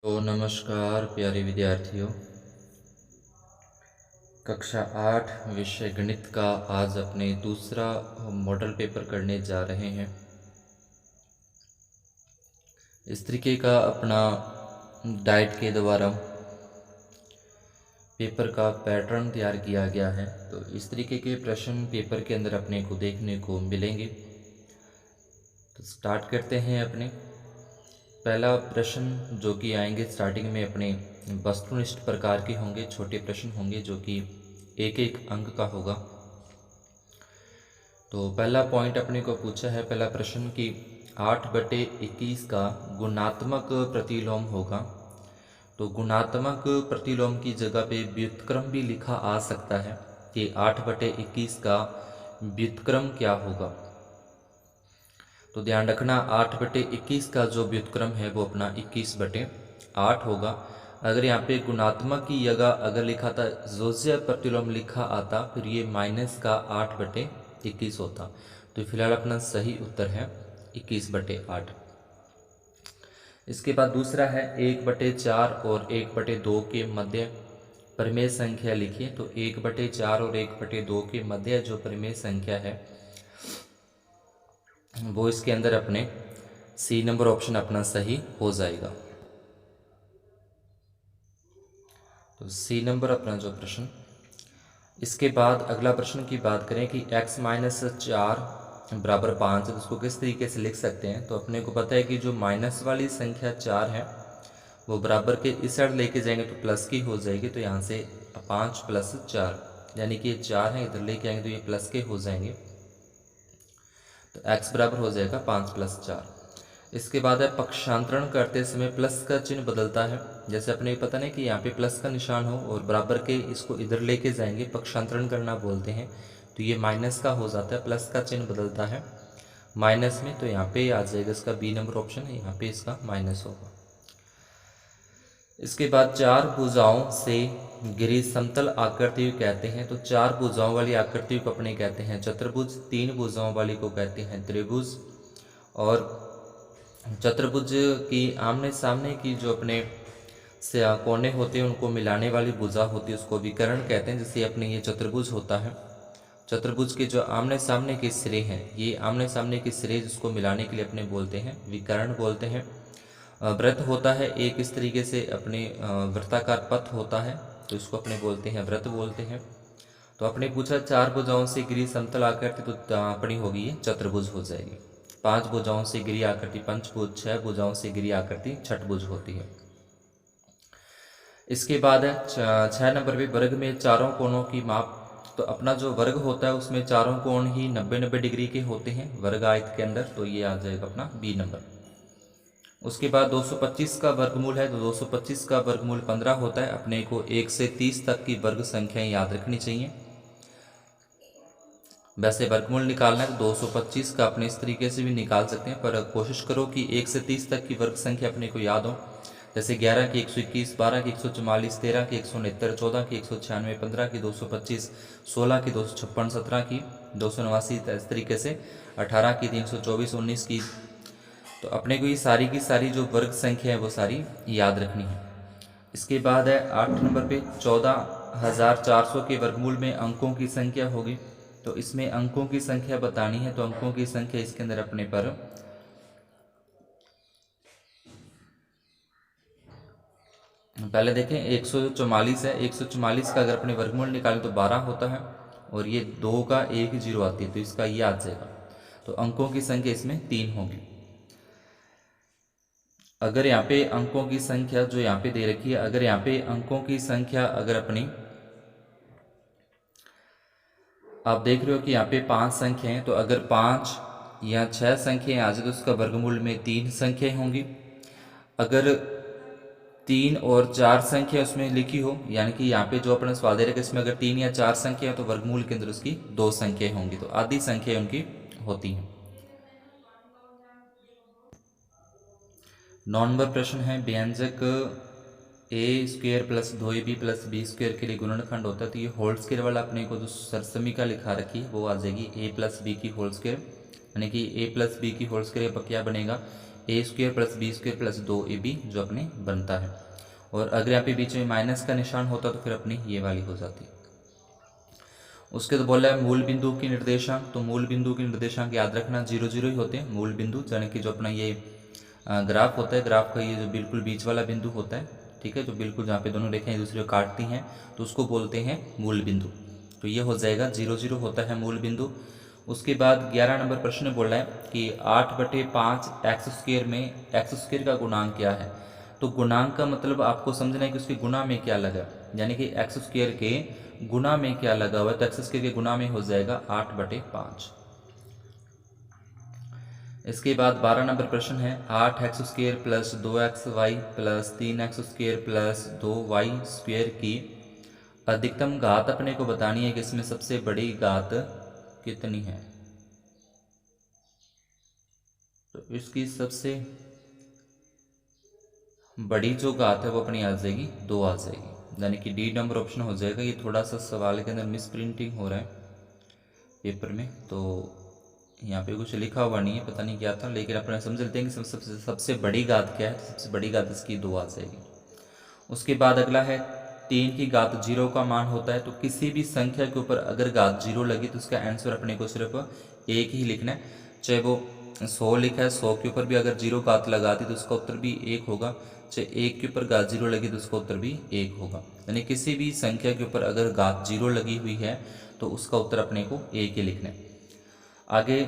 तो नमस्कार प्यारे विद्यार्थियों, कक्षा 8 विषय गणित का आज अपने दूसरा मॉडल पेपर करने जा रहे हैं। इस तरीके का अपना डाइट के द्वारा पेपर का पैटर्न तैयार किया गया है। तो इस तरीके के प्रश्न पेपर के अंदर अपने को देखने को मिलेंगे। तो स्टार्ट करते हैं। अपने पहला प्रश्न जो कि आएंगे स्टार्टिंग में अपने वस्तुनिष्ठ प्रकार के होंगे, छोटे प्रश्न होंगे जो कि एक एक अंक का होगा। तो पहला पॉइंट अपने को पूछा है, पहला प्रश्न कि 8/21 का गुणात्मक प्रतिलोम होगा। तो गुणात्मक प्रतिलोम की जगह पे व्युत्क्रम भी लिखा आ सकता है कि 8/21 का व्युत्क्रम क्या होगा। तो ध्यान रखना 8/21 का जो व्युत्क्रम है वो अपना 21/8 होगा। अगर यहाँ पे गुणात्मक की जगह अगर लिखा था जोज्य प्रतिलोम लिखा आता फिर ये माइनस का 8/21 होता। तो फिलहाल अपना सही उत्तर है 21/8। इसके बाद दूसरा है 1/4 और 1/2 के मध्य परिमेय संख्या लिखिए। तो 1/4 और 1/2 के मध्य जो परिमेय संख्या है वो इसके अंदर अपने सी नंबर ऑप्शन अपना सही हो जाएगा। तो सी नंबर अपना जो प्रश्न। इसके बाद अगला प्रश्न की बात करें कि x-4 बराबर 5 तो उसको किस तरीके से लिख सकते हैं। तो अपने को पता है कि जो माइनस वाली संख्या 4 है वो बराबर के इस साइड लेके जाएंगे तो प्लस की हो जाएगी। तो यहाँ से 5 + 4 यानी कि ये 4 है, इधर लेके आएंगे तो ये प्लस के हो जाएंगे। तो x बराबर हो जाएगा 5 + 4। इसके बाद है पक्षांतरण करते समय प्लस का चिन्ह बदलता है। जैसे अपने पता नहीं कि यहाँ पे प्लस का निशान हो और बराबर के इसको इधर लेके जाएंगे, पक्षांतरण करना बोलते हैं। तो ये माइनस का हो जाता है, प्लस का चिन्ह बदलता है माइनस में। तो यहाँ पे आ जाएगा इसका बी नंबर ऑप्शन है, यहाँ पे इसका माइनस होगा। इसके बाद 4 भुजाओं से घिरी समतल आकृति कहते हैं। तो 4 भुजाओं वाली आकृति को अपने कहते हैं चतुर्भुज, 3 भुजाओं वाली को कहते हैं त्रिभुज। और चतुर्भुज की आमने सामने की जो अपने से कोने होते हैं उनको मिलाने वाली भुजा होती है उसको विकर्ण कहते हैं। जैसे अपने ये चतुर्भुज होता है, चतुर्भुज के जो आमने सामने के सिरे हैं, ये आमने सामने के सिरे जिसको मिलाने के लिए अपने बोलते हैं विकर्ण बोलते हैं। वृत्त होता है एक इस तरीके से अपने वृत्ताकार पथ होता है तो इसको अपने बोलते हैं वृत्त बोलते हैं। तो अपने पूछा 4 भुजाओं से घिरी समतल आकृति तो अपनी होगी ये चतुर्भुज हो जाएगी। 5 भुजाओं से घिरी आकृति पंचभुज, 6 भुजाओं से घिरी आकृति छठभुज होती है। इसके बाद है 6 नंबर पे वर्ग में चारों कोणों की माप। तो अपना जो वर्ग होता है उसमें चारों कोण ही 90-90 डिग्री के होते हैं वर्ग आयत के अंदर। तो ये आ जाएगा अपना बी नंबर। उसके बाद 225 का वर्गमूल है। तो 225 का वर्गमूल 15 होता है। अपने को 1 से 30 तक की वर्ग संख्याएं याद रखनी चाहिए। वैसे वर्गमूल निकालना है तो 225 का अपने इस तरीके से भी निकाल सकते हैं, पर कोशिश करो कि 1 से 30 तक की वर्ग संख्या अपने को याद हो। जैसे 11 की 121, 12 की 144, 13 की 169, 14 की 196, 15 की 225, 16 की 256, 17 की 289, इस तरीके से 18 की 324, 19 की। तो अपने को ये सारी की सारी जो वर्ग संख्या है वो सारी याद रखनी है। इसके बाद है 8 नंबर पे 14,400 के वर्गमूल में अंकों की संख्या होगी। तो इसमें अंकों की संख्या बतानी है। तो अंकों की संख्या इसके अंदर अपने पर पहले देखें 144 है। 144 का अगर अपने वर्गमूल निकालें तो 12 होता है और ये 2 का 1 0 आती है तो इसका ये आ जाएगा। तो अंकों की संख्या इसमें 3 होगी। अगर यहाँ पे अंकों की संख्या जो यहाँ पे दे रखी है, अगर यहाँ पे अंकों की संख्या अगर अपनी आप देख रहे हो कि यहाँ पे 5 संख्याएं, तो अगर 5 या 6 संख्याएं आ जाए तो उसका वर्गमूल में 3 संख्याएं होंगी। अगर 3 और 4 संख्या उसमें लिखी हो, यानी कि यहाँ पे जो अपने सवाल दे रखे इसमें अगर 3 या 4 संख्या है तो वर्गमूल के अंदर उसकी 2 संख्याएं होंगी। तो आधी संख्याएं उनकी होती हैं। 9 नंबर प्रश्न है व्यंजक a² + 2ab + b² के लिए गुणनखंड होता है। तो ये होल स्क्वायर वाला अपने को जो सरसमीका लिखा रखी है वो आ जाएगी a + b की होल स्क्वायर, यानी कि a + b की होल स्क्वायर पर क्या बनेगा A square plus B square plus 2ab जो अपने बनता है। और अगर यहाँ पे बीच में माइनस का निशान होता तो फिर अपनी ये वाली हो जाती। उसके तो बोला है मूल बिंदु की निर्देशांक, तो मूल बिंदु की निर्देशांक याद रखना 0 0 ही होते हैं मूल बिंदु, यानी कि जो अपना ये ग्राफ होता है, ग्राफ का ये जो बिल्कुल बीच वाला बिंदु होता है, ठीक है, जो बिल्कुल जहाँ पे दोनों रेखाएं एक दूसरे को काटती हैं तो उसको बोलते हैं मूल बिंदु। तो ये हो जाएगा 0 0 होता है मूल बिंदु। उसके बाद 11 नंबर प्रश्न बोल रहा है कि 8/5 एक्स स्क्वायर में एक्स स्क्वायर का गुणांक क्या है। तो गुणांक का मतलब आपको समझना है कि उसके गुणा में क्या लगा, यानी कि एक्स स्क्वायर के गुणा में क्या लगा हुआ है, तो एक्स स्क्वायर के गुणा में हो जाएगा 8/5। इसके बाद 12 नंबर प्रश्न है 8x square plus 2xy plus 3x square plus 2y square की अधिकतम घात अपने को बतानी है कि इसमें सबसे बड़ी घात कितनी है। तो इसकी सबसे बड़ी जो घात है वो अपनी आ जाएगी 2 आ जाएगी, यानी कि डी नंबर ऑप्शन हो जाएगा। ये थोड़ा सा सवाल के अंदर मिस प्रिंटिंग हो रहा है पेपर में, तो यहाँ पे कुछ लिखा हुआ नहीं है, पता नहीं क्या था, लेकिन अपने समझ लेते हैं कि सबसे बड़ी घात क्या है, तो सबसे बड़ी घात इसकी 2 आ जाएगी। उसके बाद अगला है 3 की घात 0 का मान होता है। तो किसी भी संख्या के ऊपर अगर घात 0 लगी तो उसका आंसर अपने को सिर्फ 1 ही लिखना है, चाहे वो 100 लिखा है, 100 के ऊपर भी अगर 0 घात लगा दी तो उसका उत्तर भी 1 होगा, चाहे 1 के ऊपर घात 0 लगी तो उसका उत्तर भी 1 होगा। यानी किसी भी संख्या के ऊपर अगर घात 0 लगी हुई है तो उसका उत्तर अपने को 1 ही लिखना है। आगे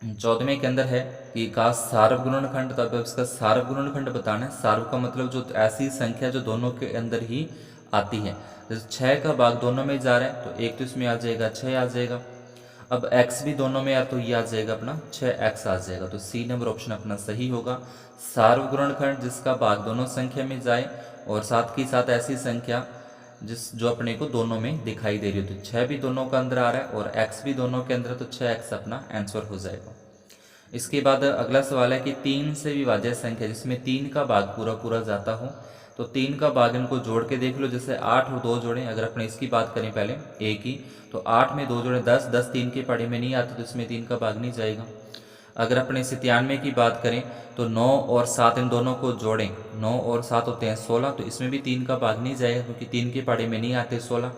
14वें के अंदर है कि का सार्वगुणनखंड, तो अब इसका सार्वगुणनखंड बताना है। सार्व का मतलब जो ऐसी संख्या जो दोनों के अंदर ही आती है, जैसे 6 का भाग दोनों में जा रहा है तो एक तो इसमें आ जाएगा 6 आ जाएगा। अब x भी दोनों में आ तो ये आ जाएगा अपना 6x आ जाएगा। तो सी नंबर ऑप्शन अपना सही होगा। सार्वगुणनखंड जिसका भाग दोनों संख्या में जाए और साथ ही साथ ऐसी संख्या जो अपने को दोनों में दिखाई दे रही हो, तो 6 भी दोनों का अंदर आ रहा है और x भी दोनों के अंदर, तो 6x अपना आंसर हो जाएगा। इसके बाद अगला सवाल है कि 3 से विभाज्य संख्या जिसमें 3 का भाग पूरा पूरा जाता हो, तो 3 का भाग इनको जोड़ के देख लो। जैसे 8 और 2 जोड़ें, अगर अपने इसकी बात करें पहले a की, तो 8 में 2 जोड़ें 10, 10 3 के पढ़े में नहीं आते तो इसमें 3 का भाग नहीं जाएगा। अगर अपने 97 की बात करें तो 9 और 7 इन दोनों को जोड़ें, 9 और 7 होते हैं 16, तो इसमें भी 3 का भाग नहीं जाएगा क्योंकि 3 के पढ़े में नहीं आते 16।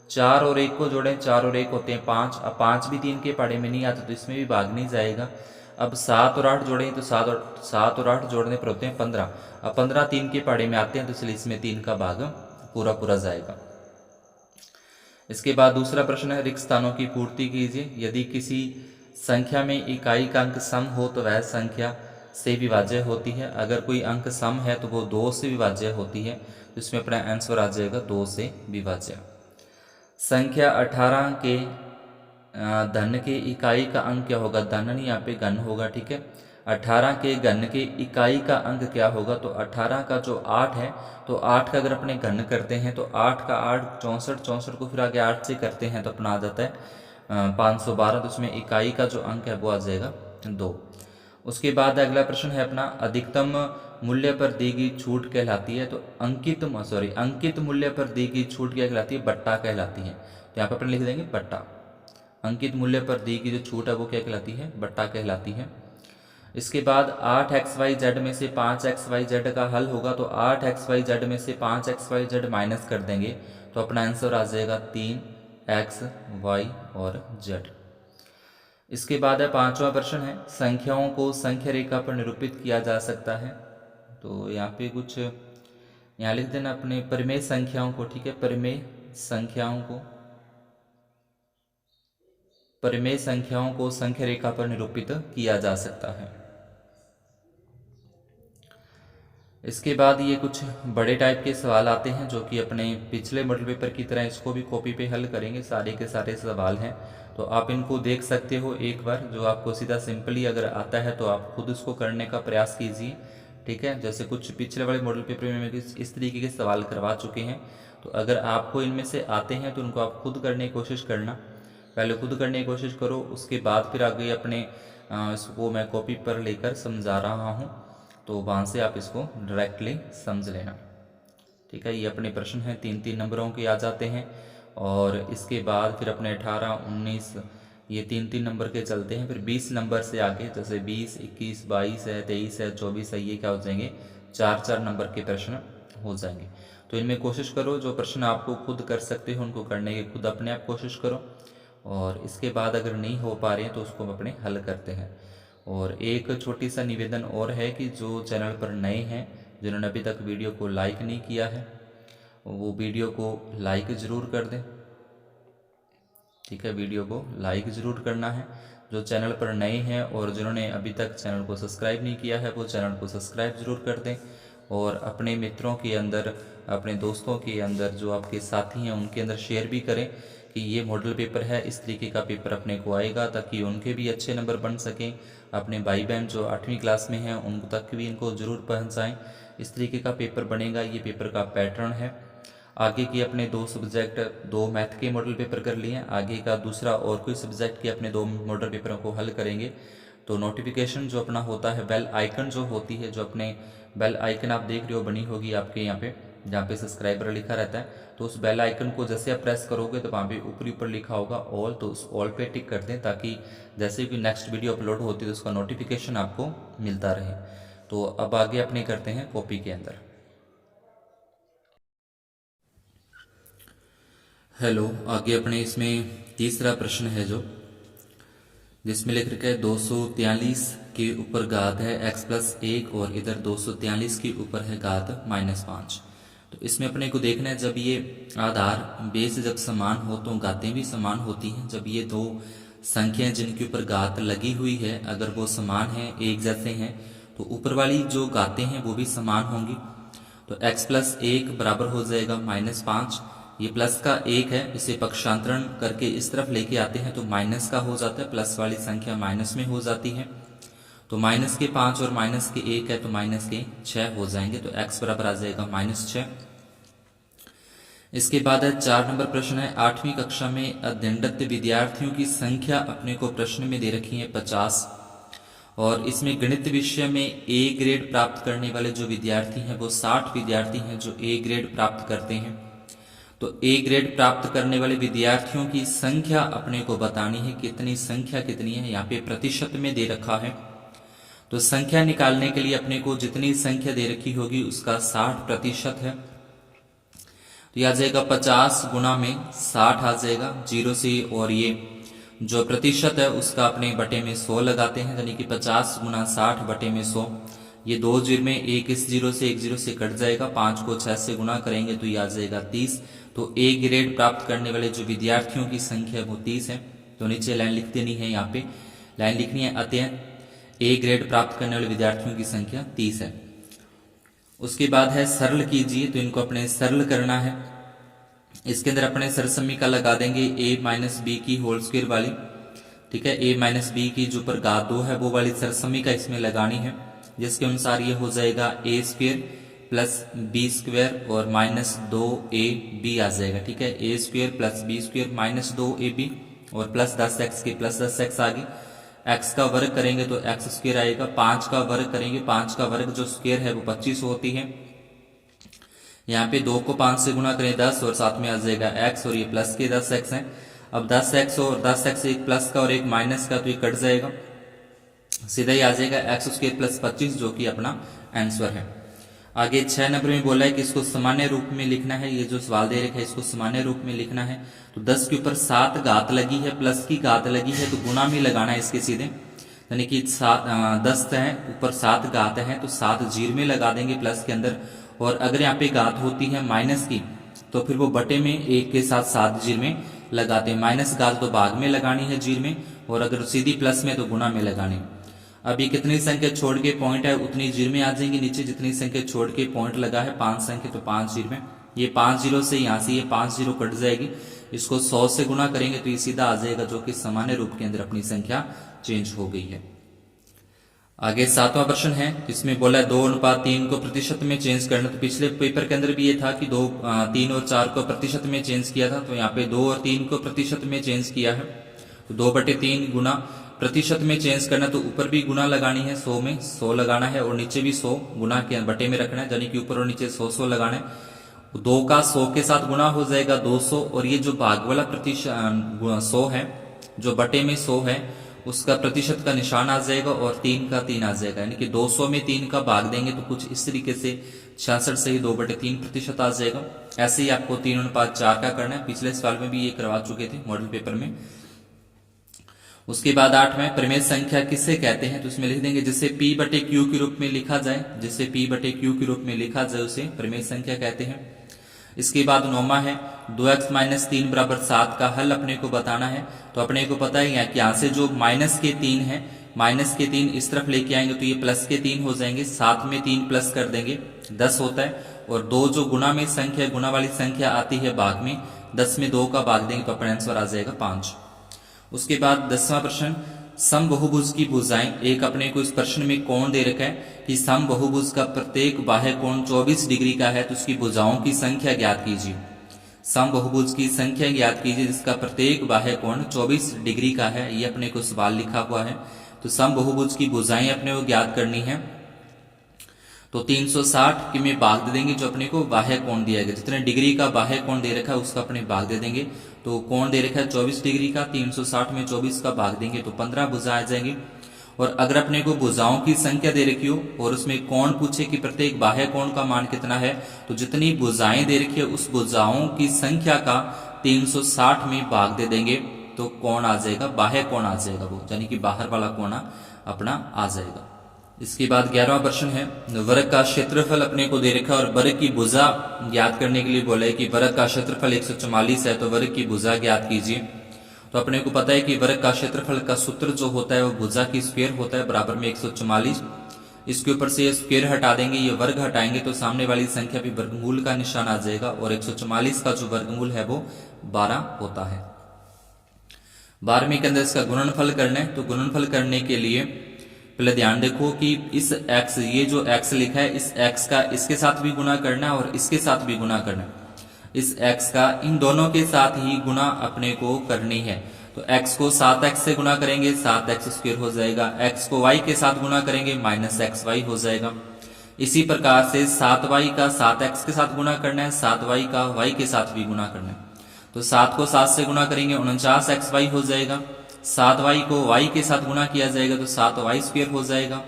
4 और 1 को जोड़ें, 4 और 1 होते हैं 5, अब 5 भी 3 के पढ़े में नहीं आते तो इसमें भी भाग नहीं जाएगा। अब 7 और 8 जोड़ें तो 7 और 8 जोड़ने पर होते हैं 15, अब 15 3 के पढ़े में आते हैं तो इसलिए इसमें 3 का भाग पूरा पूरा जाएगा। इसके बाद दूसरा प्रश्न है रिक्त स्थानों की पूर्ति कीजिए। यदि किसी संख्या में इकाई का अंक सम हो तो वह संख्या से विभाज्य होती है। अगर कोई अंक सम है तो वो 2 से विभाज्य होती है, तो इसमें अपना आंसर आ जाएगा 2 से विभाज्य। संख्या 18 के धन के इकाई का अंक क्या होगा, धन नहीं यहाँ पे घन होगा, ठीक है। 18 के घन के इकाई का अंक क्या होगा, तो 18 का जो 8 है, तो 8 का अगर अपने घन करते हैं तो 8 का 8 64, 64 को फिर आगे 8 से करते हैं तो अपना आ जाता है 512, तो उसमें इकाई का जो अंक है वो आ जाएगा 2। उसके बाद अगला प्रश्न है अपना अधिकतम मूल्य पर दी गई छूट कहलाती है। तो अंकित मूल्य पर दी गई छूट क्या कहलाती है, बट्टा कहलाती है। तो यहाँ पर अपन लिख देंगे बट्टा। अंकित मूल्य पर दी गई जो छूट है वो क्या कहलाती है, बट्टा कहलाती है। इसके बाद 8xyz में से 5xyz का हल होगा, तो 8xyz में से 5xyz माइनस कर देंगे तो अपना आंसर आ जाएगा 3x y और z। इसके बाद है 5वां प्रश्न है संख्याओं को संख्या रेखा पर निरूपित किया जा सकता है। तो यहाँ पे कुछ यहाँ लिख देना अपने परिमेय संख्याओं को, ठीक है, परिमेय संख्याओं को संख्या रेखा पर निरूपित किया जा सकता है। इसके बाद ये कुछ बड़े टाइप के सवाल आते हैं जो कि अपने पिछले मॉडल पेपर की तरह इसको भी कॉपी पे हल करेंगे, सारे के सारे सवाल हैं, तो आप इनको देख सकते हो एक बार। जो आपको सीधा सिंपली अगर आता है तो आप खुद उसको करने का प्रयास कीजिए, ठीक है। जैसे कुछ पिछले वाले मॉडल पेपर में इस तरीके के सवाल करवा चुके हैं, तो अगर आपको इनमें से आते हैं तो उनको आप खुद करने की कोशिश करना। पहले खुद करने की कोशिश करो, उसके बाद फिर आगे अपने इसको मैं कॉपी पर लेकर समझा रहा हूँ, तो वहाँ से आप इसको डायरेक्टली समझ लेना, ठीक है। ये अपने प्रश्न हैं 3-3 नंबरों के आ जाते हैं। और इसके बाद फिर अपने 18, 19, ये 3-3 नंबर के चलते हैं। फिर 20 नंबर से आगे जैसे 20, 21, 22 है, 23 है, 24 है, ये क्या हो जाएंगे 4-4 नंबर के प्रश्न हो जाएंगे। तो इनमें कोशिश करो, जो प्रश्न आपको खुद कर सकते हो उनको करने की खुद अपने आप कोशिश करो, और इसके बाद अगर नहीं हो पा रहे हैं तो उसको हम अपने हल करते हैं। और एक छोटी सा निवेदन और है कि जो चैनल पर नए हैं, जिन्होंने अभी तक वीडियो को लाइक नहीं किया है, वो वीडियो को लाइक ज़रूर कर दें। ठीक है, वीडियो को लाइक ज़रूर करना है। जो चैनल पर नए हैं और जिन्होंने अभी तक चैनल को सब्सक्राइब नहीं किया है, वो चैनल को सब्सक्राइब ज़रूर कर दें। और अपने मित्रों के अंदर, अपने दोस्तों के अंदर, जो आपके साथी हैं उनके अंदर शेयर भी करें कि ये मॉडल पेपर है, इस तरीके का पेपर अपने को आएगा, ताकि उनके भी अच्छे नंबर बन सकें। अपने भाई बहन जो 8वीं क्लास में हैं उन तक भी इनको ज़रूर पहुँचाएँ। इस तरीके का पेपर बनेगा, ये पेपर का पैटर्न है। आगे के अपने 2 सब्जेक्ट, 2 मैथ के मॉडल पेपर कर लिए, आगे का दूसरा और कोई सब्जेक्ट के अपने 2 मॉडल पेपरों को हल करेंगे। तो नोटिफिकेशन जो अपना होता है, बेल आइकन जो होती है, जो अपने बेल आइकन आप देख रहे हो बनी होगी आपके यहाँ पे, जहाँ पे सब्सक्राइबर लिखा रहता है, तो उस बेल आइकन को जैसे आप प्रेस करोगे तो वहाँ पे ऊपर ऊपर लिखा होगा ऑल, तो उस ऑल पे टिक कर दें, ताकि जैसे भी नेक्स्ट वीडियो अपलोड होती है तो उसका नोटिफिकेशन आपको मिलता रहे। तो अब आगे अपने करते हैं कॉपी के अंदर। हेलो, आगे अपने इसमें तीसरा प्रश्न है जो, जिसमें लिख रखा है 243 के ऊपर घात है x+1 और इधर 243 के ऊपर है घात -5। तो इसमें अपने को देखना है, जब ये आधार बेस जब समान हो तो घातें भी समान होती हैं। जब ये 2 संख्याएं जिनके ऊपर घात लगी हुई है अगर वो समान है, एक जैसे हैं, तो ऊपर वाली जो घातें हैं वो भी समान होंगी। तो x+1 बराबर हो जाएगा -5। ये प्लस का 1 है, इसे पक्षांतरण करके इस तरफ लेके आते हैं तो माइनस का हो जाता है, प्लस वाली संख्या माइनस में हो जाती है। तो -5 और -1 है तो -6 हो जाएंगे। तो x बराबर आ जाएगा -6। इसके बाद है 4 नंबर प्रश्न है, 8वीं कक्षा में अध्ययनरत विद्यार्थियों की संख्या अपने को प्रश्न में दे रखी है 50, और इसमें गणित विषय में ए ग्रेड प्राप्त करने वाले जो विद्यार्थी हैं वो 60 विद्यार्थी हैं जो ए ग्रेड प्राप्त करते हैं। तो ए ग्रेड प्राप्त करने वाले विद्यार्थियों की संख्या अपने को बतानी है, कितनी संख्या कितनी है, यहाँ पे प्रतिशत में दे रखा है। तो संख्या निकालने के लिए अपने को जितनी संख्या दे रखी होगी उसका 60% है। तो यह आ जाएगा 50 गुना में 60 आ जाएगा 0 से, और ये जो प्रतिशत है उसका अपने बटे में 100 लगाते हैं, यानी कि 50 गुना 60 बटे में 100। ये 2 जीरो में एक इस 0 से 1 0 से कट जाएगा, 5 को 6 से गुना करेंगे तो ये आ जाएगा 30। तो ए ग्रेड प्राप्त करने वाले जो विद्यार्थियों की संख्या वो 30 है। तो नीचे लाइन लिख देनी है, यहाँ पे लाइन लिखनी है, अतः ए ग्रेड प्राप्त करने वाले विद्यार्थियों की संख्या 30 है। उसके बाद है सरल कीजिए, तो इनको अपने सरल करना है। इसके अंदर अपने सरसमीका लगा देंगे a माइनस बी की होल स्क्वायर वाली। ठीक है, a माइनस बी की जो ऊपर घात 2 है वो वाली सरसमीका इसमें लगानी है, जिसके अनुसार ये हो जाएगा a square plus B square और -2ab आ जाएगा। ठीक है, a square plus B square -2ab और प्लस 10x के प्लस 10x आ गई। x का वर्ग करेंगे तो x स्क्वायर आएगा, 5 का वर्ग करेंगे, 5 का वर्ग जो स्क्वायर है वो 25 होती है। यहाँ पे 2 को 5 से गुणा करें 10 और साथ में आ जाएगा x, और ये प्लस के 10x है। अब 10x और 10x एक प्लस का और एक माइनस का, तो ये कट जाएगा, सीधा ही आ जाएगा x स्क्वायर प्लस 25 जो कि अपना आंसर है। आगे 6 नंबर में बोला है कि इसको सामान्य रूप में लिखना है। ये जो सवाल दे रखा है इसको सामान्य रूप में लिखना है। तो 10 के ऊपर 7 घात लगी है, प्लस की घात लगी है, तो गुना में लगाना है इसके सीधे, यानी कि 10 है ऊपर 7 घात है तो 7 जीरो में लगा देंगे प्लस के अंदर। और अगर यहाँ पे घात होती है माइनस की तो फिर वो बटे में 1 के साथ 7 जीरो में लगाते हैं। माइनस घात तो भाग में लगानी है जीरो में, और अगर सीधी प्लस में तो गुना में लगानी। अब ये कितनी संख्या छोड़ के पॉइंट है उतनी जीरो में आ जाएंगे, नीचे जितनी संख्या छोड़ के पॉइंट लगा है 5 संख्या तो 5 जीरो में। ये 5 जीरो से यहाँ से ये 5 जीरो कट जाएगी, इसको 100 से गुना करेंगे तो ये सीधा आ जाएगा, जो कि सामान्य रूप के अंदर अपनी संख्या चेंज हो गई है। आगे 7वां प्रश्न है, इसमें बोला है 2:3 को प्रतिशत में चेंज करना। तो पिछले पेपर के अंदर भी ये था कि 2, 3 और 4 को प्रतिशत में चेंज किया था, तो यहाँ पे 2 और 3 को प्रतिशत में चेंज किया है। तो 2/3 गुना प्रतिशत में चेंज करना, तो ऊपर भी गुना लगानी है, 100 में 100 लगाना है, और नीचे भी 100 गुना के बटे में रखना है, यानी कि ऊपर और नीचे 100 लगाना है। 2 का 100 के साथ गुना हो जाएगा 200, और ये जो भाग वाला प्रतिशत 100 है जो बटे में 100 है उसका प्रतिशत का निशान आ जाएगा और 3 का 3 आ जाएगा, यानी कि 200 में 3 का भाग देंगे तो कुछ इस तरीके से 66 से ही 2/3% आ जाएगा। ऐसे ही आपको 3:4 का करना है, पिछले सवाल में भी ये करवा चुके थे मॉडल पेपर में। उसके बाद 8 में परिमेय संख्या किसे कहते हैं, तो इसमें लिख देंगे जिसे P/Q के रूप में लिखा जाए, जिसे P/Q के रूप में लिखा जाए उसे परिमेय संख्या कहते हैं। इसके बाद 9वां है 2x - 3 = 7 का हल अपने को बताना है। तो अपने को पता ही है कि यहाँ से जो माइनस के 3 है, माइनस के 3 इस तरफ लेके आएंगे तो ये प्लस के 3 हो जाएंगे, 7 में 3 प्लस कर देंगे 10 होता है, और 2 जो गुणा में संख्या, गुणा वाली संख्या आती है भाग में, 10 में 2 का भाग देंगे तो अपना आंसर आ जाएगा 5। उसके बाद 10वां प्रश्न समबहुभुज की भुजाएं। एक अपने को इस प्रश्न में कोण दे रखा है कि समबहुभुज का प्रत्येक बाह्य कोण 24 डिग्री का है, तो उसकी भुजाओं की संख्या ज्ञात कीजिए। समबहुभुज की संख्या ज्ञात कीजिए जिसका प्रत्येक बाह्य कोण 24 डिग्री का है, ये अपने को सवाल लिखा हुआ है। तो समबहुभुज की भुजाएं अपने को ज्ञात करनी है, तो 360 के में भाग दे देंगे जो अपने को बाह्य कोण दिया गया, जितने डिग्री का बाह्य कोण दे रखा है उसका अपने भाग दे देंगे। तो कोण दे रखा है 24 डिग्री का, 360 में 24 का भाग देंगे तो 15 भुजा आ जाएंगी। और अगर अपने को भुजाओं की संख्या दे रखी हो और उसमें कोण पूछे कि प्रत्येक बाह्य कोण का मान कितना है, तो जितनी भुजाएं दे रखी है उस भुजाओं की संख्या का 360 में भाग दे देंगे तो कोण आ जाएगा, बाह्य कोण आ जाएगा वो, यानी कि बाहर वाला कोण अपना आ जाएगा। इसके बाद 11वां प्रश्न है वर्ग का क्षेत्रफल अपने को दे रखा है और वर्ग की भुजा ज्ञात करने के लिए बोला है कि वर्ग का क्षेत्रफल 144 है, तो वर्ग की भुजा ज्ञात कीजिए। तो अपने को पता है कि वर्ग का क्षेत्रफल का सूत्र जो होता है वो भुजा की स्क्वायर होता है, बराबर में 144। इसके ऊपर से ये स्क्वायर हटा देंगे, ये वर्ग हटाएंगे तो सामने वाली संख्या भी वर्गमूल का निशान आ जाएगा, और 144 का जो वर्गमूल है वो 12 होता है। 12वें के अंदर इसका गुणनफल करना है, तो गुणनफल करने के लिए पहले ध्यान देखो कि इस x, ये जो x लिखा है इस x का इसके साथ भी गुणा करना है और इसके साथ भी गुणा करना है। इस x का इन दोनों के साथ ही गुणा अपने को करनी है। तो x को 7x से गुणा करेंगे 7x² हो जाएगा, x को y के साथ गुणा करेंगे -xy हो जाएगा। इसी प्रकार से 7y का 7x के साथ गुणा करना है, 7y का y के साथ भी गुणा करना है। तो 7 को 7 से गुणा करेंगे 49xy हो जाएगा, 7y को y के साथ गुणा किया जाएगा तो 7y² हो जाएगा।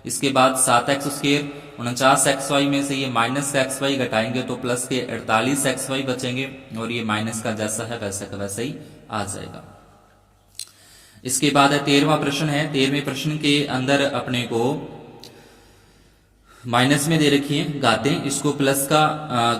इसके बाद 7x², 49xy में से ये -xy घटाएंगे तो प्लस के 48xy बचेंगे, और ये माइनस का जैसा है वैसा का वैसा ही आ जाएगा। इसके बाद 13वां प्रश्न है। 13वें प्रश्न के अंदर अपने को माइनस में दे रखी है घातें, इसको प्लस का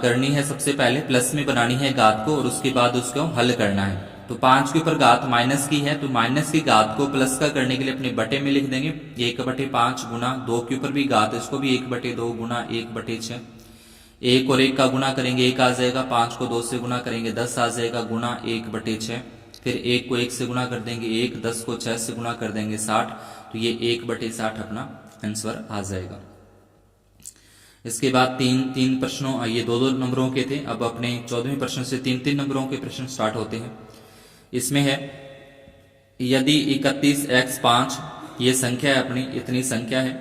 करनी है, सबसे पहले प्लस में बनानी है घात को और उसके बाद उसको हल करना है। तो 5 के ऊपर घात माइनस की है, तो माइनस की घात को प्लस का करने के लिए अपने बटे में लिख देंगे 1/5 गुना 2 के ऊपर भी घात, इसको भी 1/2 गुना 1/6। 1 और 1 का गुना करेंगे 1 आ जाएगा, 5 को 2 से गुना करेंगे 10 आ जाएगा, गुना 1/6। फिर 1 को 1 से गुना कर देंगे 1, 10 को 6 से गुना कर देंगे 60, तो ये 1/60 अपना आंसर आ जाएगा। इसके बाद 3 प्रश्नों, ये 2 नंबरों के थे। अब अपने 14वें प्रश्न से 3 नंबरों के प्रश्न स्टार्ट होते हैं। इसमें है यदि 31x5 ये संख्या है अपनी, इतनी संख्या है,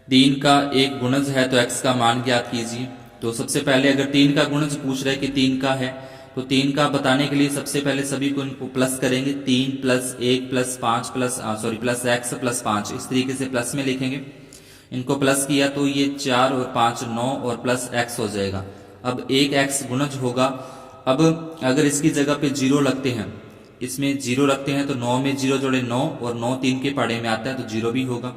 3 का एक गुणज है तो x का मान ज्ञात कीजिए। तो सबसे पहले अगर 3 का गुणज पूछ रहे कि 3 का है, तो 3 का बताने के लिए सबसे पहले सभी को इनको प्लस करेंगे, 3 + 1 + 5 प्लस x + 5, इस तरीके से प्लस में लिखेंगे। इनको प्लस किया तो ये 4 और 5 9 और प्लस x हो जाएगा। अब एक x गुणज होगा। अब अगर इसकी जगह पे 0 लगते हैं, इसमें 0 रखते हैं तो 9 में 0 जोड़े 9 और 9 3 के पहाड़े में आता है तो 0 भी होगा।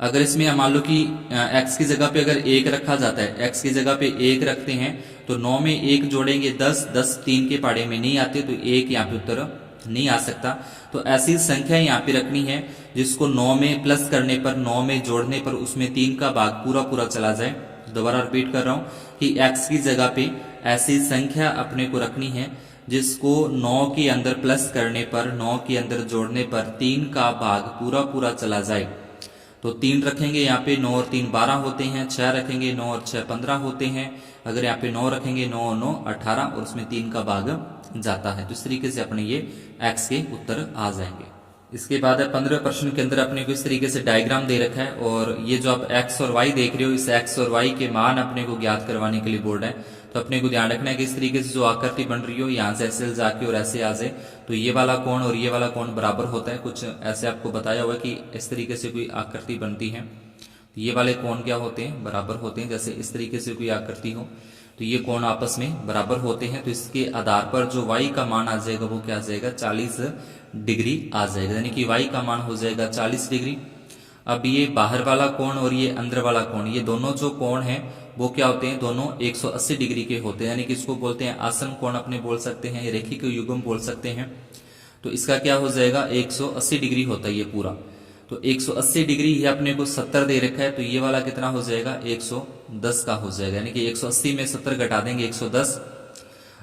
अगर इसमें मान लो कि x की जगह पे अगर 1 रखा जाता है, x की जगह पे 1 रखते हैं तो 9 में 1 जोड़ेंगे 10, 10 3 के पहाड़े में नहीं आते तो 1 यहाँ पे उत्तर नहीं आ सकता। तो ऐसी संख्या यहाँ पे रखनी है जिसको 9 में प्लस करने पर, 9 में जोड़ने पर उसमें 3 का भाग पूरा पूरा चला जाए। दोबारा रिपीट कर रहा हूं कि x की जगह पे ऐसी संख्या अपने को रखनी है जिसको 9 के अंदर प्लस करने पर, 9 के अंदर जोड़ने पर 3 का भाग पूरा पूरा चला जाए। तो 3 रखेंगे यहाँ पे, 9 और 3 12 होते हैं, 6 रखेंगे 9 और 6 15 होते हैं। अगर यहाँ पे 9 रखेंगे 9 और 9 18 और उसमें 3 का भाग जाता है। तो इस तरीके से अपने ये x के उत्तर आ जाएंगे। इसके बाद है 15 प्रश्न के अंदर अपने को इस तरीके से डायग्राम दे रखा है और ये जो आप x और y देख रहे हो, इस x और y के मान अपने को ज्ञात करवाने के लिए बोल रहा है। तो अपने को ध्यान रखना है कि इस तरीके से जो आकृति बन रही हो, यहाँ से ऐसे जाके और ऐसे आ जाए, तो ये वाला कोण और ये वाला कोण बराबर होता है। कुछ ऐसे आपको बताया हुआ कि इस तरीके से कोई आकृति बनती है तो ये वाले कोण क्या होते हैं, बराबर होते हैं। जैसे इस तरीके से कोई आकृति हो तो ये कोण आपस में बराबर होते हैं। तो इसके आधार पर जो y का मान आ जाएगा वो क्या आ जाएगा, 40 डिग्री आ जाएगा, यानी कि y का मान हो जाएगा 40 डिग्री। अब ये बाहर वाला कोण और ये अंदर वाला कोण, ये दोनों जो कोण हैं वो क्या होते हैं, दोनों 180 डिग्री के होते हैं, यानी कि इसको बोलते हैं आसन कोण अपने बोल सकते हैं, रेखिक युग्म बोल सकते हैं। तो इसका क्या हो जाएगा, 180 डिग्री होता है ये पूरा। तो 180 डिग्री ये अपने को 70 दे रखा है, तो ये वाला कितना हो जाएगा, 110 का हो जाएगा, यानी कि 180 में 70 घटा देंगे 110।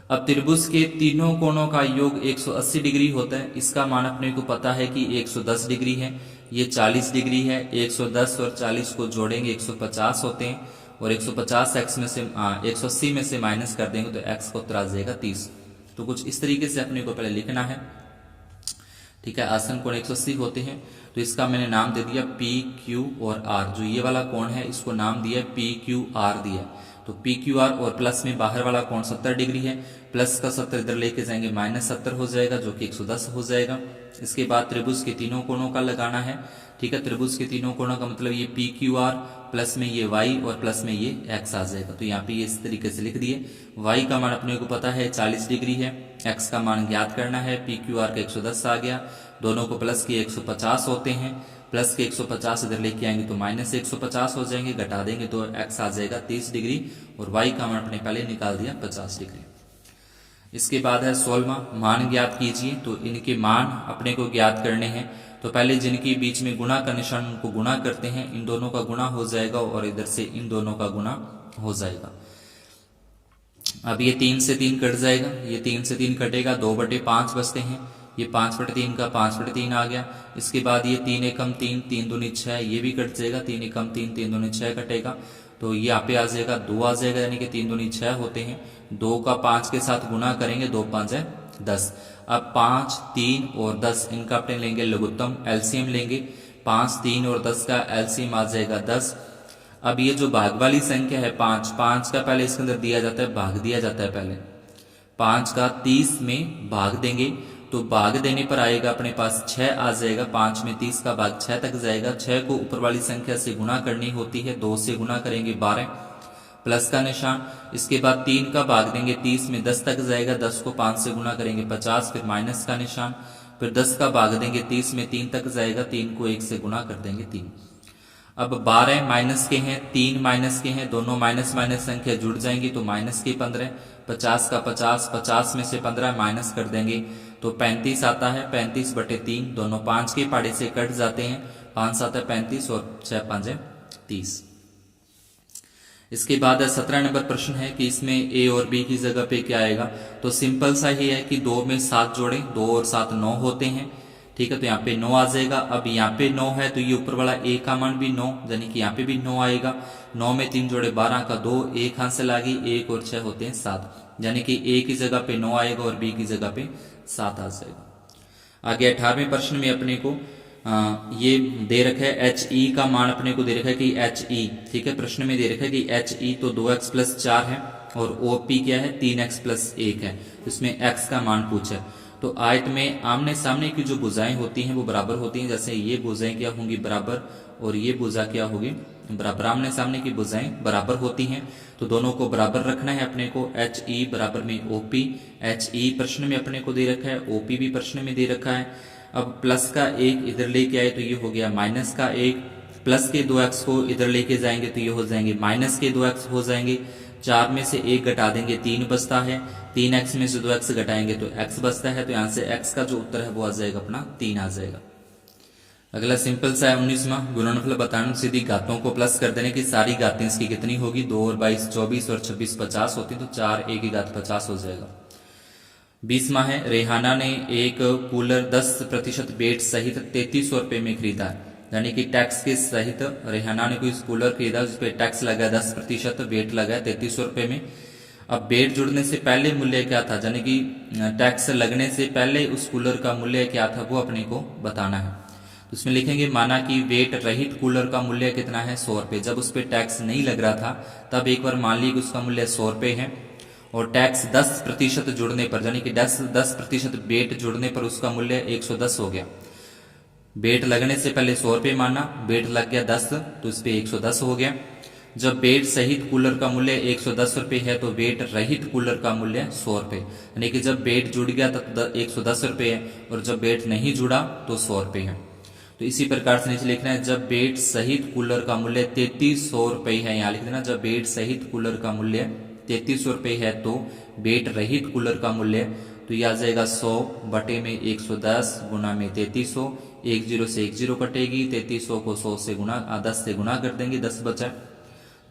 अब त्रिभुज के तीनों कोणों का योग 180 डिग्री होता है। इसका मान अपने को पता है कि 110 डिग्री है, ये 40 डिग्री है। 110 और 40 को जोड़ेंगे 150 होते हैं और 150 x में से 180 में से माइनस कर देंगे तो x को उतरा जाएगा 30। तो कुछ इस तरीके से अपने को पहले लिखना है, ठीक है। आसन कोण 180 होते हैं, तो इसका मैंने नाम दे दिया पी क्यू और आर। जो ये वाला कोण है इसको नाम दिया पी क्यू आर दिया। तो पी क्यू आर और प्लस में बाहर वाला कोण 70 डिग्री है, प्लस का 70 इधर लेके जाएंगे -70 हो जाएगा, जो कि 110 हो जाएगा। इसके बाद त्रिभुज के तीनों कोणों का लगाना है, ठीक है। त्रिभुज के तीनों कोणों का मतलब ये पी क्यू आर प्लस में ये y और प्लस में ये x आ जाएगा। तो यहाँ पे ये इस तरीके से लिख दिए। y का मान अपने को पता है 40 डिग्री है, x का मान ज्ञात करना है, पी क्यू आर का 110 आ गया, दोनों को प्लस के 150 होते हैं, प्लस के 150 इधर लेके आएंगे तो -150 हो जाएंगे, घटा देंगे तो x आ जाएगा 30 डिग्री और y का मान अपने पहले निकाल दिया 50 डिग्री। इसके बाद है 16वां, मान ज्ञात कीजिए। तो इनके मान अपने को ज्ञात करने हैं। तो पहले जिनके बीच में गुणा का निशान उनको गुणा करते हैं, इन दोनों का गुणा हो जाएगा और इधर से इन दोनों का गुणा हो जाएगा। अब ये 3 से 3 कट जाएगा, ये 3 से 3 कटेगा, 2/5 बचते हैं, ये 5/3 का 5/3 आ गया। इसके बाद ये 3 एकम 3, 3 दूनी 6, ये भी कट जाएगा, 3 एकम 3, 3 दूनी 6 कटेगा। तो ये यहाँ पे आ जाएगा 2 आ जाएगा, यानी कि 3 दूनी 6 होते हैं। 2 का 5 के साथ गुणा करेंगे, 2 5 है 10। अब 5, 3 और 10 इनका अपने लेंगे लघुत्तम, एलसीएम लेंगे। 5, 3 और 10 का एलसीएम आ जाएगा 10। अब ये जो भाग वाली संख्या है 5, 5 का पहले इसके अंदर दिया जाता है, भाग दिया जाता है। पहले 5 का 30 में भाग देंगे, तो भाग देने पर आएगा अपने पास 6 आ जाएगा। 5 में 30 का भाग 6 तक जाएगा। 6 को ऊपर वाली संख्या से गुणा करनी होती है, 2 से गुणा करेंगे 12, प्लस का निशान। इसके बाद 3 का भाग देंगे 30 में 10 तक जाएगा, 10 को 5 से गुणा करेंगे 50, फिर माइनस का निशान। फिर 10 का भाग देंगे 30 में 3 तक जाएगा, 3 को 1 से गुणा कर देंगे 3। अब 12 माइनस के हैं, 3 माइनस के हैं, दोनों माइनस माइनस संख्या जुड़ जाएंगी तो माइनस के 15, 50 का 50, 50 में से 15 माइनस कर देंगे तो 35 आता है। 35/3, दोनों 5 के पाड़े से कट जाते हैं, 5 7 है 35 और 6 5 है 30। इसके बाद 17 नंबर प्रश्न है कि इसमें ए और बी की जगह पे क्या आएगा। तो सिंपल सा ही है कि 2 में 7 जोड़ें, 2 और 7 9 होते हैं, ठीक है। तो यहाँ पे 9 आ जाएगा। अब यहाँ पे 9 है तो ये ऊपर वाला ए का मान भी 9, यानी कि यहाँ पे भी 9 आएगा। 9 में 3 जोड़े 12 का 2, 1 हासिल आ गई, 1 और 6 होते हैं 7, यानी कि ए की जगह पे 9 आएगा और बी की जगह पे 7 आ जाएगा। आगे 18वें प्रश्न में अपने को ये दे रखा है एच ई का मान अपने को दे रखा है कि एच ई, ठीक है। प्रश्न में दे रखा है कि एच ई तो 2x + 4 है और ओ पी क्या है 3x + 1 है, इसमें x का मान पूछा है। तो आयत में आमने सामने की जो भुजाएं होती हैं वो बराबर होती हैं। जैसे ये भुजाएं क्या होंगी, बराबर, और ये भुजा क्या होगी, बराबर। आमने सामने की भुजाएं बराबर होती हैं, तो दोनों को बराबर रखना है अपने को। एच ई बराबर में ओ पी, एच ई प्रश्न में अपने को दे रखा है, ओ पी भी प्रश्न में दे रखा है। अब प्लस का 1 इधर लेके आए तो ये हो गया माइनस का 1, प्लस के 2x को इधर लेके जाएंगे तो ये हो जाएंगे माइनस के 2x हो जाएंगे। 4 में से 1 घटा देंगे 3 बचता है, 3x में से 2x घटाएंगे तो x बचता है। तो यहाँ से x का जो उत्तर है वो आ जाएगा अपना 3 आ जाएगा। अगला सिंपल सा है 19वां, गुणनफल बताना, सीधी घातों को प्लस कर देने की सारी घातें इसकी कितनी होगी, 2 और 22 24 और 26 50 होती, तो 4 a की घात 50 हो जाएगा। 20वां है, रेहाना ने एक कूलर 10% बेट सहित 3300 रुपए में खरीदा, यानी कि टैक्स के सहित रेहाना ने कोई कूलर खरीदा जिसपे टैक्स लगा 10%, बेट लगा 3300 रुपए में। अब बेट जुड़ने से पहले मूल्य क्या था, यानी कि टैक्स लगने से पहले उस कूलर का मूल्य क्या था वो अपने को बताना है। तो इसमें लिखेंगे माना कि वेट रहित कूलर का मूल्य कितना है 100 रुपये। जब उस पर टैक्स नहीं लग रहा था तब एक बार मान ली कि उसका मूल्य 100 रुपये है और टैक्स 10% जुड़ने पर, यानी कि 10% बेट जुड़ने पर उसका मूल्य 110 हो गया। बेट लगने से पहले 100 रुपये माना, बेट लग गया 10 तो इस पे 110 हो गया। जब बेट सहित कूलर का मूल्य 110 रुपये है तो बेट रहित कूलर का मूल्य 100 रुपये, यानी कि जब बेट जुड़ गया तब 110 रुपये है और जब बेट नहीं जुड़ा तो 100 रुपये है। तो इसी प्रकार से नीचे लिखना है जब बेट सहित कूलर का मूल्य 3300 रुपये है, यहाँ लिख देना जब बेट सहित कूलर का मूल्य 3300 रुपये है तो बेट रहित कूलर का मूल्य, तो यह आ जाएगा 100 बटे में 110 गुना में 3300, 10 से 10 कटेगी, 3300 को 100 से गुना 10 से गुना कर देंगे, 10 बचा,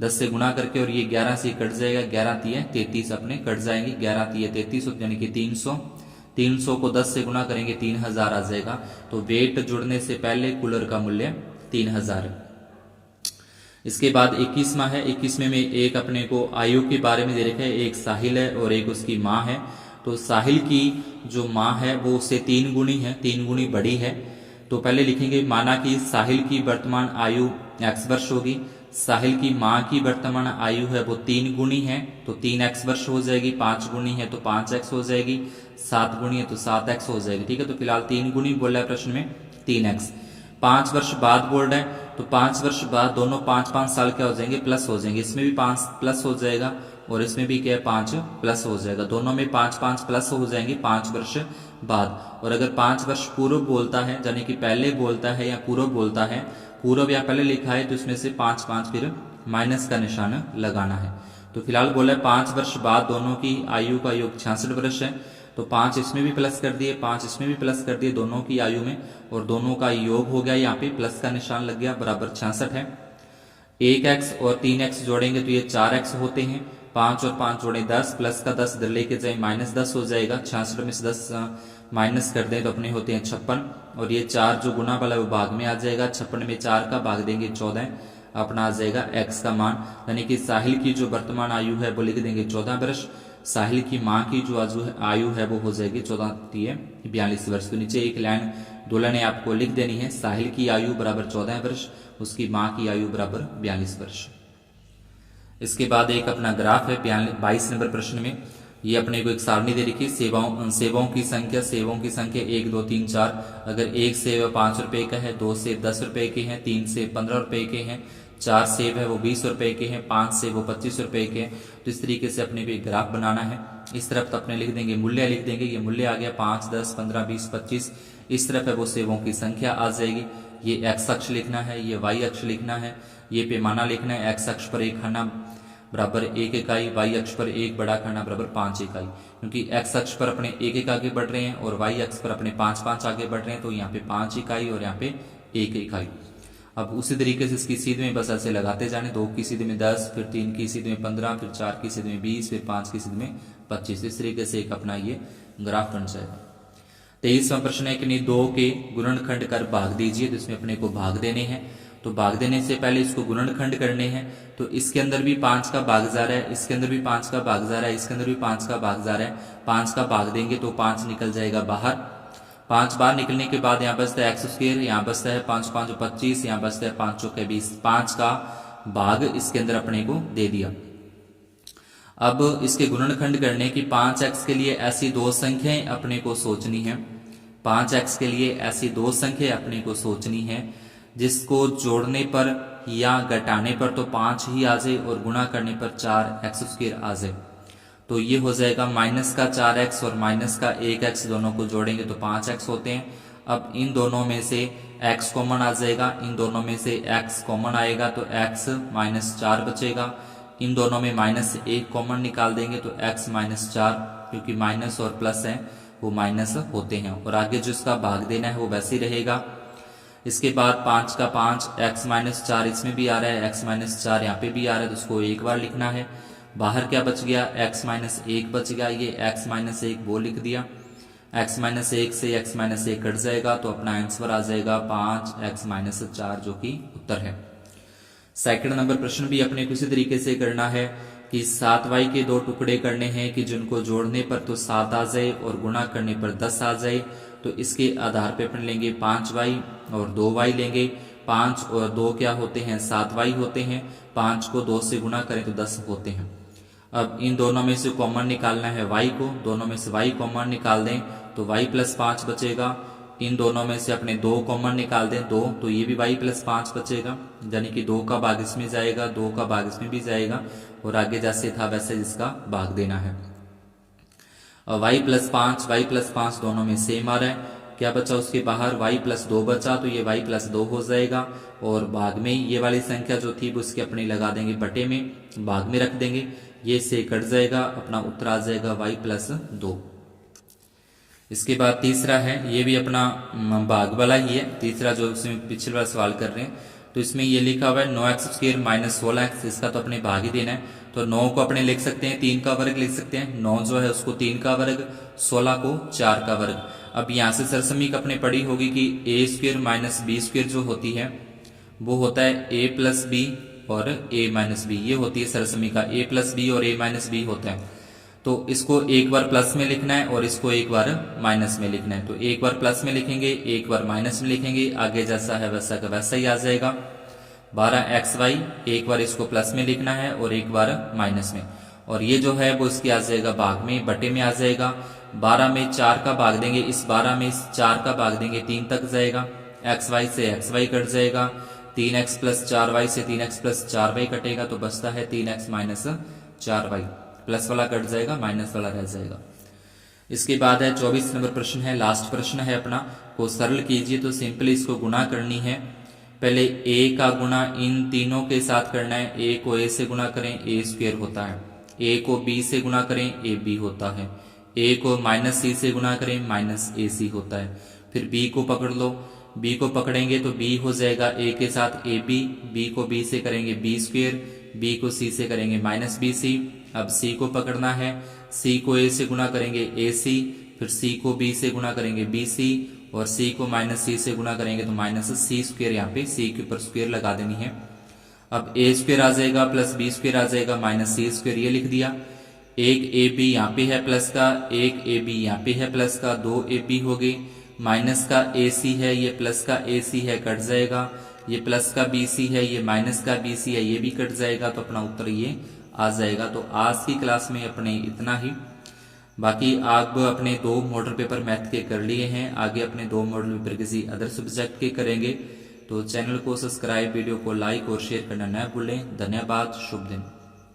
10 से गुना करके और ये 11 से कट जाएगा, 11 तिये 33 अपने कट जाएंगे, 11 तिये 33 यानी कि 300 को 10 से गुना करेंगे 3000 आ जाएगा। तो वेट जुड़ने से पहले कूलर का मूल्य 3000 है। इसके बाद 21वां है। 21वें में एक अपने को आयु के बारे में दे रखा है, एक साहिल है और एक उसकी माँ है। तो साहिल की जो माँ है वो उससे 3 गुनी है, 3 गुनी बड़ी है। तो पहले लिखेंगे माना कि साहिल की वर्तमान आयु x वर्ष होगी, साहिल की माँ की वर्तमान आयु है वो 3 गुनी है तो 3x वर्ष हो जाएगी, 5 गुनी है तो 5x हो जाएगी, 7 गुनी है तो 7x हो जाएगी। ठीक है, तो फिलहाल 3 गुनी बोल रहा है प्रश्न में 3x। 5 वर्ष बाद बोल रहा है तो 5 वर्ष बाद दोनों 5-5 साल क्या हो जाएंगे, प्लस हो जाएंगे। इसमें भी 5 प्लस हो जाएगा और इसमें भी क्या है 5 प्लस हो जाएगा, दोनों में 5-5 प्लस हो जाएंगे 5 वर्ष बाद। और अगर 5 वर्ष पूर्व बोलता है यानी कि पहले बोलता है या पूर्व बोलता है, पूर्व या पहले लिखा है तो इसमें से 5-5 फिर माइनस का निशान लगाना है। तो फिलहाल बोला है 5 वर्ष बाद दोनों की आयु का योग 66 वर्ष है, तो 5 इसमें भी प्लस कर दिए, 5 इसमें भी प्लस कर दिए दोनों की आयु में, और दोनों का योग हो गया, यहाँ पे प्लस का निशान लग गया, बराबर 66 है। 1x और 3x जोड़ेंगे तो ये 4x होते हैं, 5 और 5 जोड़े 10, प्लस का 10 इधर लेके जाए -10 हो जाएगा, 66 में से 10 माइनस कर दें तो अपने होते हैं 56, और ये 4 जो गुना वाला वो भाग में आ जाएगा, 56 में 4 का भाग देंगे 14, अपना आ जाएगा x का मान, यानी कि साहिल की जो वर्तमान आयु है वो लिख देंगे 14 वर्ष, साहिल की माँ की जो आयु है वो हो जाएगी 42 वर्ष। तो नीचे एक लाइन 2 लाइनें आपको लिख देनी है, साहिल की आयु बराबर 14 वर्ष, उसकी माँ की आयु बराबर 42 वर्ष। इसके बाद एक अपना ग्राफ है 22 नंबर प्रश्न में, ये अपने को एक सारणी दे रखी है, सेवाओं की संख्या 1 2 3 4, अगर 1 सेव 5 रुपए का है, 2 सेव 10 रुपए के हैं, 3 सेव 15 रुपए के हैं, 4 सेब है वो 20 रुपए के हैं, 5 सेब वो 25 रुपए के हैं। तो इस तरीके से अपने को एक ग्राफ बनाना है। इस तरफ तो अपने लिख देंगे मूल्य, लिख देंगे ये मूल्य आ गया 5 10 15 20 25, इस तरफ है वो सेबों की संख्या आ जाएगी। ये x अक्ष लिखना है, ये y अक्ष लिखना है, ये पैमाना लिखना है, x अक्ष पर एक खाना बराबर 1 इकाई, y अक्ष पर एक बड़ा खाना बराबर 5 इकाई, क्योंकि x अक्ष पर अपने 1 आगे बढ़ रहे हैं और y अक्ष पर अपने 5 आगे बढ़ रहे हैं, तो यहाँ पे 5 इकाई और यहाँ पे 1 इकाई। अब उसी तरीके से इसकी सीध में बस ऐसे लगाते जाने, 2 की सीध में 10, फिर 3 की सीध में 15, फिर 4 की सीध में 20, फिर 5 की सीध में 25, इस तरीके से एक अपना ये ग्राफ बन जाएगा। 23वां प्रश्न है कि नहीं 2 के गुणनखंड कर भाग दीजिए, तो इसमें अपने को भाग देने हैं। तो भाग देने से पहले इसको गुणनखंड करने हैं, तो इसके अंदर भी 5 का भाग जा रहा है, इसके अंदर भी 5 का भाग जा रहा है, इसके अंदर भी 5 का भाग जा रहा है। 5 का भाग देंगे तो 5 निकल जाएगा बाहर, 5 बाहर निकलने के बाद यहाँ बचता है x², यहाँ बचता है 5 5 25, यहाँ बचता है 5 चौके 20, 5 का भाग इसके अंदर अपने को दे दिया। अब इसके गुणनखंड करने की 5x के लिए ऐसी 2 संख्याएं अपने को सोचनी है, 5x के लिए ऐसी 2 संख्या अपने को सोचनी है जिसको जोड़ने पर या घटाने पर तो 5 ही आ जाए और गुणा करने पर 4x² आ जाए। तो ये हो जाएगा माइनस का 4x और माइनस का 1x, दोनों को जोड़ेंगे तो 5x होते हैं। अब इन दोनों में से x कॉमन आ जाएगा, इन दोनों में से x कॉमन आएगा तो x -4 बचेगा, इन दोनों में -1 कॉमन निकाल देंगे तो x -4, क्योंकि माइनस और प्लस है वो माइनस होते हैं, और आगे जो इसका भाग देना है वो वैसे ही रहेगा। इसके बाद 5 का 5, x -4 इसमें भी आ रहा है, x -4 यहाँ पे भी आ रहा है, तो उसको एक बार लिखना है। बाहर क्या बच गया, x -1 बच गया, ये x -1 वो लिख दिया, x -1 से x -1 कट जाएगा तो अपना आंसर आ जाएगा 5x -4, जो कि उत्तर है। सेकंड नंबर प्रश्न भी अपने को इसी तरीके से करना है। कि 7y के 2 टुकड़े करने हैं कि जिनको जोड़ने पर तो 7 आ जाए और गुणा करने पर 10 आ जाए। तो इसके आधार पे अपन लेंगे 5y और 2y लेंगे। 5 और 2 क्या होते हैं, 7y होते हैं। 5 को 2 से गुणा करें तो 10 होते हैं। अब इन दोनों में से कॉमन निकालना है y को, दोनों में से y कॉमन निकाल दें तो y प्लस 5 बचेगा। इन दोनों में से अपने 2 कॉमन निकाल दें 2, तो ये भी y प्लस 5 बचेगा, यानी कि 2 का भाग इसमें जाएगा, 2 का भाग इसमें भी जाएगा और आगे जैसे था वैसे इसका भाग देना है। और y प्लस 5 दोनों में सेम आ रहा है। क्या बचा उसके बाहर, y प्लस 2 बचा, तो ये y प्लस 2 हो जाएगा और भाग में ये वाली संख्या जो थी वो उसकी अपनी लगा देंगे बटे में, भाग में रख देंगे, ये से कट जाएगा, अपना उत्तर आ जाएगा y प्लस 2। इसके बाद तीसरा है, ये भी अपना भाग वाला ही है, तीसरा जो इसमें पिछले वाला सवाल कर रहे हैं। तो इसमें ये लिखा हुआ है 9x² माइनस 16x, इसका तो अपने भाग ही देना है। तो 9 को अपने लिख सकते हैं 3 का वर्ग लिख सकते हैं, 9 जो है उसको 3 का वर्ग, 16 को 4 का वर्ग। अब यहाँ से सरसमीक अपने पढ़ी होगी कि a² माइनस b² जो होती है वो होता है a प्लस बी और a माइनस बी, ये होती है सरसमीका, a प्लस बी और a माइनस बी होता है। तो इसको एक बार प्लस में लिखना है और इसको एक बार माइनस में लिखना है। तो एक बार प्लस में लिखेंगे, एक बार माइनस में लिखेंगे, आगे जैसा है वैसा का वैसा ही आ जाएगा। 12xy, एक बार इसको प्लस में लिखना है और एक बार माइनस में, और ये जो है वो इसके आ जाएगा भाग में, बटे में आ जाएगा। 12 में 4 का भाग देंगे, इस 12 में 4 का भाग देंगे 3 तक जाएगा, xy से xy कट जाएगा, 3x प्लस 4y से 3x प्लस 4y कटेगा, तो बचता है 3x माइनस 4y, प्लस वाला कट जाएगा, माइनस वाला रह जाएगा। इसके बाद है 24 नंबर प्रश्न है, लास्ट प्रश्न है अपना, को सरल कीजिए। तो सिंपली इसको गुणा करनी है। पहले a का गुणा इन तीनों के साथ करना है, a को a से गुणा करें a² होता है, a को b से गुणा करें ab होता है, a को माइनस c से गुणा करें माइनस ac होता है। फिर b को पकड़ लो, b को पकड़ेंगे तो b हो जाएगा a के साथ ab, b को b से करेंगे b², b को c से करेंगे माइनस bc। अब c को पकड़ना है, c को a से गुणा करेंगे ac, फिर c को b से गुणा करेंगे bc और c को माइनस c से गुणा करेंगे तो माइनस c², यहाँ पे c के ऊपर स्क्वायर लगा देनी है। अब a² आ जाएगा प्लस b² आ जाएगा माइनस c², ये लिख दिया। एक ab यहाँ पे है प्लस का, एक ab यहाँ पे है प्लस का, 2 ab हो गई, माइनस का ac है, ये प्लस का ac है, कट जाएगा, ये प्लस का bc है, ये माइनस का bc है, ये भी कट जाएगा, तो अपना उत्तर ये आ जाएगा। तो आज की क्लास में अपने इतना ही, बाकी आप अपने 2 मॉडल पेपर मैथ के कर लिए हैं, आगे अपने 2 मॉडल पेपर किसी अदर सब्जेक्ट के करेंगे। तो चैनल को सब्सक्राइब, वीडियो को लाइक और शेयर करना न भूलें। धन्यवाद, शुभ दिन।